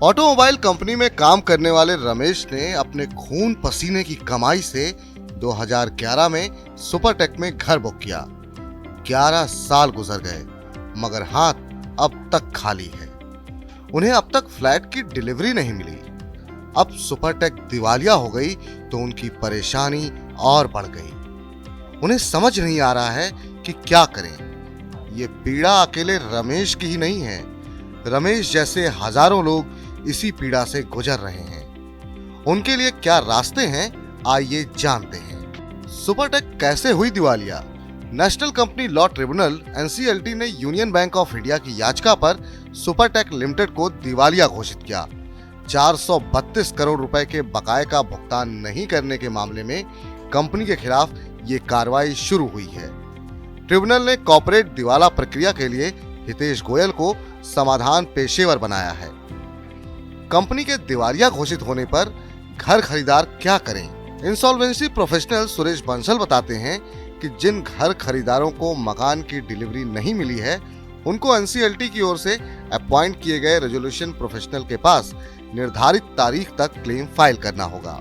Automobile company में काम करने वाले रमेश ने अपने खून पसीने की कमाई से 2011 में सुपरटेक में घर बुक किया। 11 साल गुजर गए मगर हाथ अब तक खाली है। उन्हें अब तक फ्लैट की डिलीवरी नहीं मिली। अब सुपरटेक दिवालिया हो गई तो उनकी परेशानी और बढ़ गई। उन्हें समझ नहीं आ रहा है कि क्या करें। ये पीड़ा अकेले रमेश की ही नहीं है। रमेश जैसे हजारों लोग इसी पीड़ा से गुजर रहे हैं। उनके लिए क्या रास्ते हैं, आइए जानते हैं। सुपरटेक कैसे हुई दिवालिया? National company law tribunal NCLT ने यूनियन बैंक ऑफ इंडिया की याचिका पर सुपरटेक लिमिटेड को दिवालिया घोषित किया। 432 करोड़ रुपए के बकाये का भुगतान नहीं करने के मामले में कंपनी के खिलाफ ये कार्रवाई शुरू हुई है। ट्रिब्यूनल ने कॉर्पोरेट दिवाला प्रक्रिया के लिए हितेश गोयल को समाधान पेशेवर बनाया है। कंपनी के दिवालिया घोषित होने पर घर खरीदार क्या करें? इंसॉल्वेंसी प्रोफेशनल सुरेश बंसल बताते हैं कि जिन घर खरीदारों को मकान की डिलीवरी नहीं मिली है, उनको एनसीएलटी की ओर से अपॉइंट किए गए रेजोल्यूशन प्रोफेशनल के पास निर्धारित तारीख तक क्लेम फाइल करना होगा।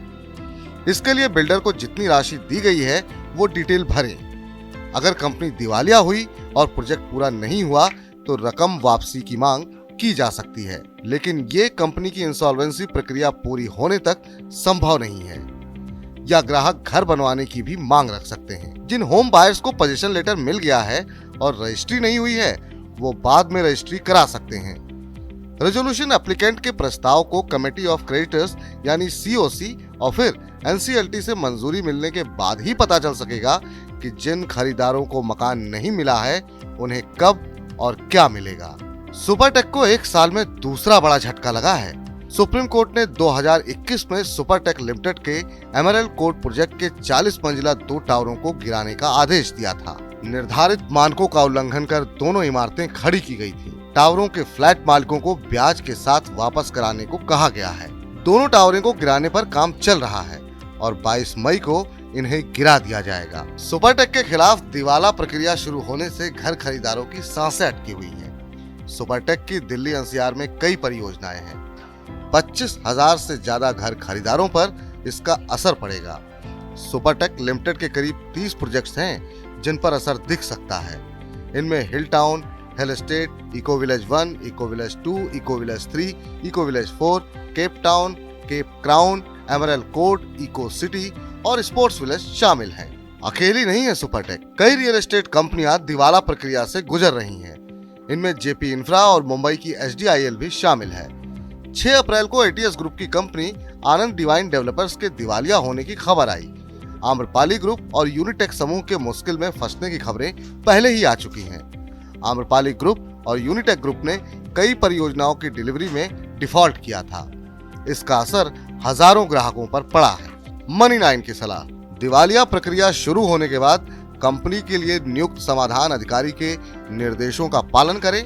इसके लिए बिल्डर को जितनी राशि दी गई है वो डिटेल भरें। अगर कंपनी दिवालिया हुई और प्रोजेक्ट पूरा नहीं हुआ तो रकम वापसी की मांग की जा सकती है, लेकिन ये कंपनी की इंसॉल्वेंसी प्रक्रिया पूरी होने तक संभव नहीं है। या ग्राहक घर बनवाने की भी मांग रख सकते हैं। जिन होम बायर्स को पोजीशन लेटर मिल गया है और रजिस्ट्री नहीं हुई है, वो बाद में रजिस्ट्री करा सकते हैं। रेजोल्यूशन एप्लीकेंट के प्रस्ताव को कमेटी ऑफ क्रेडिटर्स यानी सीओसी और फिर एनसीएलटी से मंजूरी मिलने के बाद ही पता चल सकेगा कि जिन खरीदारों को मकान नहीं मिला है उन्हें कब और क्या मिलेगा। सुपरटेक को एक साल में दूसरा बड़ा झटका लगा है। सुप्रीम कोर्ट ने 2021 में सुपरटेक लिमिटेड के एमरल्ड कोर्ट प्रोजेक्ट के 40 मंजिला 2 टावरों को गिराने का आदेश दिया था। निर्धारित मानकों का उल्लंघन कर दोनों इमारतें खड़ी की गई थी। टावरों के फ्लैट मालिकों को ब्याज के साथ वापस कराने को कहा गया है। दोनों टावरों को गिराने पर काम चल रहा है और 22 मई को इन्हें गिरा दिया जाएगा। सुपरटेक के खिलाफ दिवाला प्रक्रिया शुरू होने से घर खरीदारों की सांसें अटकी हुई हैं। सुपरटेक की दिल्ली एनसीआर में कई परियोजनाएं हैं। 25,000 से ज्यादा घर खरीदारों पर इसका असर पड़ेगा। सुपरटेक लिमिटेड के करीब 30 प्रोजेक्ट्स हैं जिन पर असर दिख सकता है। इनमें hill town, hill estate, eco village 1, eco village 2, eco village 3, eco village 4, cape town, cape crown, emerald court, eco city और स्पोर्ट्स विलेज शामिल हैं। अकेली नहीं है सुपरटेक, कई रियल एस्टेट कंपनियां दिवाला प्रक्रिया से गुजर रही हैं। इनमें जेपी इंफ्रा और मुंबई की एचडीआईएल भी शामिल है। 6 अप्रैल को एटीएस ग्रुप की कंपनी आनंद डिवाइन डेवलपर्स के दिवालिया होने की खबर आई। आम्रपाली ग्रुप और यूनिटेक समूह के मुश्किल में फंसने की खबरें पहले ही आ चुकी हैं। आम्रपाली ग्रुप और यूनिटेक ग्रुप ने कई परियोजनाओं की डिलीवरी में डिफॉल्ट किया था। इसका असर हजारों ग्राहकों पर पड़ा है। मनी 9 की सलाह, दिवालिया प्रक्रिया शुरू होने के बाद कंपनी के लिए नियुक्त समाधान अधिकारी के निर्देशों का पालन करें।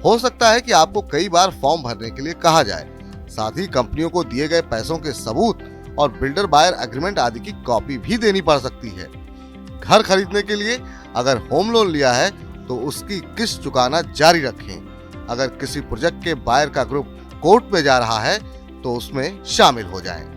हो सकता है कि आपको कई बार फॉर्म भरने के लिए कहा जाए। साथ ही कंपनियों को दिए गए पैसों के सबूत और बिल्डर बायर एग्रीमेंट आदि की कॉपी भी देनी पड़ सकती है। घर खरीदने के लिए अगर होम लोन लिया है तो उसकी किस्त चुकाना जारी रखें। अगर किसी प्रोजेक्ट के बायर का ग्रुप कोर्ट में जा रहा है तो उसमें शामिल हो जाएं।